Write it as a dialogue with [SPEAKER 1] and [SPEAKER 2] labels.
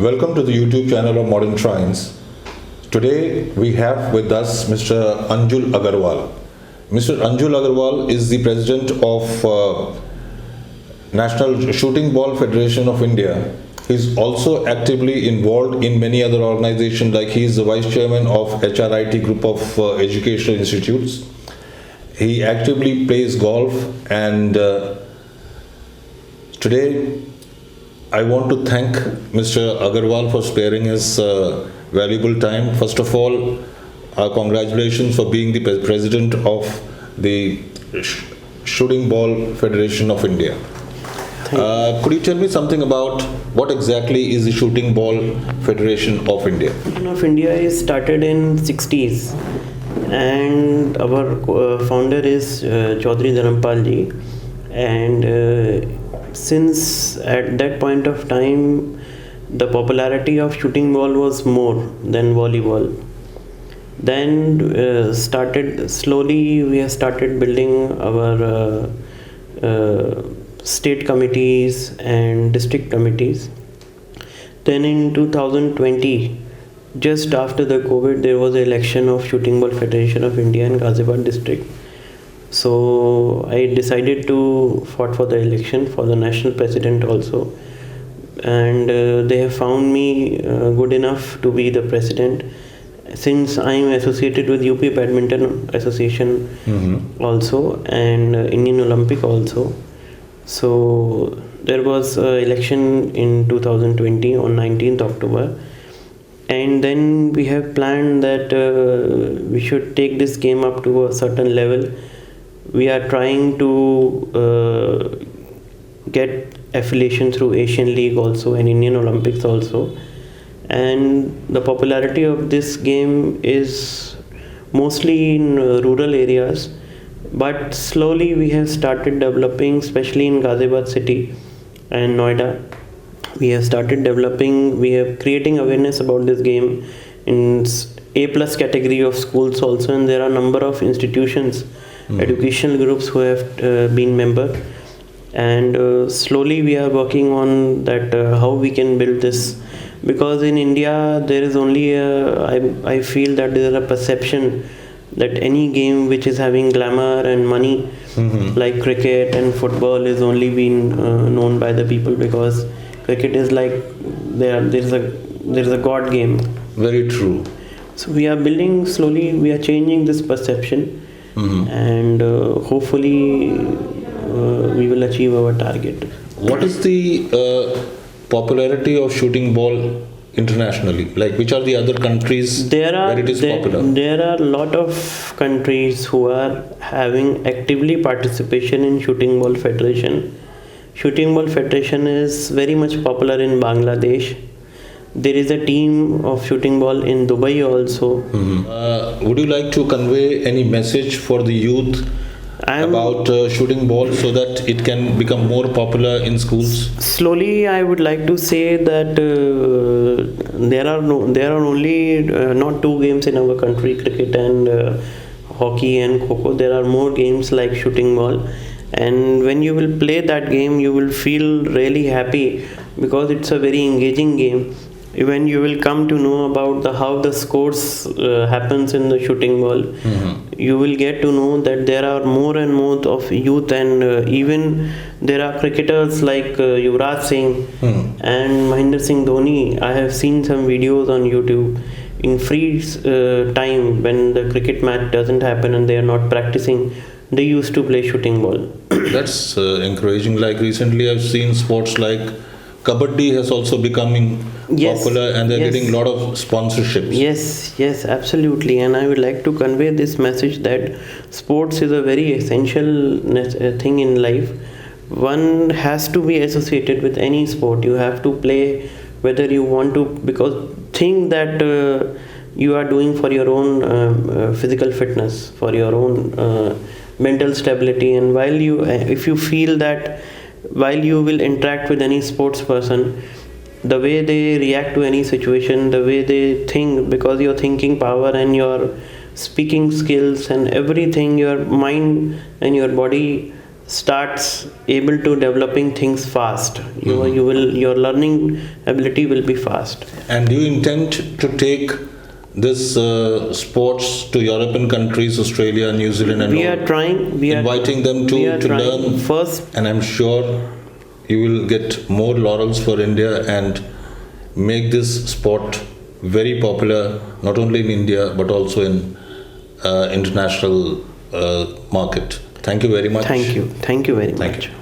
[SPEAKER 1] Welcome to the YouTube channel of Modern Shrines. Today we have with us Mr. Anjul Agarwal. Mr. Anjul Agarwal is the president of National Shooting Ball Federation of India. He is also actively involved in many other organizations, like he is the vice chairman of HRIT group of educational institutes. He actively plays golf, and today I want to thank Mr. Agarwal for sparing his valuable time. First of all, congratulations for being the president of the Shooting Ball Federation of India. Could you tell me something about what exactly is the Shooting Ball Federation of India?
[SPEAKER 2] Federation of India is started in 60s, and our founder is Chaudhary Dharampal ji, and since at that point of time the popularity of shooting ball was more than volleyball, then slowly we have started building our state committees and district committees. Then in 2020, just after the COVID, there was an election of Shooting Ball Federation of India in Ghaziabad district. So I decided to fought for the election for the national president also, and they have found me good enough to be the president, since I am associated with UP Badminton Association also, and Indian Olympic also. So there was an election in 2020 on 19th October, and then we have planned that we should take this game up to a certain level. We are trying to get affiliation through Asian League also and Indian Olympics also, and the popularity of this game is mostly in rural areas, but slowly we have started developing, especially in Ghaziabad city and Noida. We have started developing, we are creating awareness about this game in A+ category of schools also, and there are a number of institutions, educational groups who have been member, and slowly we are working on that, how we can build this, because in India there is only I feel that there is a perception that any game which is having glamour and money, like cricket and football, is only been known by the people, because cricket is like there is a god game.
[SPEAKER 1] Very true.
[SPEAKER 2] So we are building slowly, we are changing this perception, and hopefully we will achieve our target.
[SPEAKER 1] What is the popularity of shooting ball internationally? Like, which are the other countries where it is popular?
[SPEAKER 2] There are a lot of countries who are having actively participation in Shooting Ball Federation. Shooting Ball Federation is very much popular in Bangladesh. There is a team of shooting ball in Dubai also.
[SPEAKER 1] Would you like to convey any message for the youth about shooting ball so that it can become more popular in schools?
[SPEAKER 2] Slowly, I would like to say that there are only not two games in our country, cricket and hockey and kho-kho. There are more games like shooting ball, and when you will play that game, you will feel really happy, because it's a very engaging game. When you will come to know about how the scores happens in the shooting ball, you will get to know that there are more and more of youth, and even there are cricketers like Yuvraj Singh and Mahendra Singh Dhoni. I have seen some videos on YouTube in free time when the cricket match doesn't happen and they are not practicing. They used to play shooting ball.
[SPEAKER 1] That's encouraging. Like recently, I've seen sports like Kabaddi has also becoming popular, and they're getting a lot of sponsorships.
[SPEAKER 2] Yes, absolutely. And I would like to convey this message that sports is a very essential thing in life. One has to be associated with any sport. You have to play whether you want to, because think that you are doing for your own physical fitness, for your own mental stability, and while you, if you feel that while you will interact with any sports person, the way they react to any situation, the way they think, because your thinking power and your speaking skills and everything, your mind and your body starts able to developing things fast,
[SPEAKER 1] Mm-hmm.
[SPEAKER 2] your learning ability will be fast.
[SPEAKER 1] And do you intend to take this sports to European countries, Australia, New Zealand, and
[SPEAKER 2] We
[SPEAKER 1] all?
[SPEAKER 2] are trying.
[SPEAKER 1] Inviting them
[SPEAKER 2] we are
[SPEAKER 1] to
[SPEAKER 2] trying.
[SPEAKER 1] learn,
[SPEAKER 2] First,
[SPEAKER 1] and I'm sure you will get more laurels for India and make this sport very popular, not only in India but also in international market. Thank you very much.
[SPEAKER 2] thank you very
[SPEAKER 1] Thank
[SPEAKER 2] much.
[SPEAKER 1] you.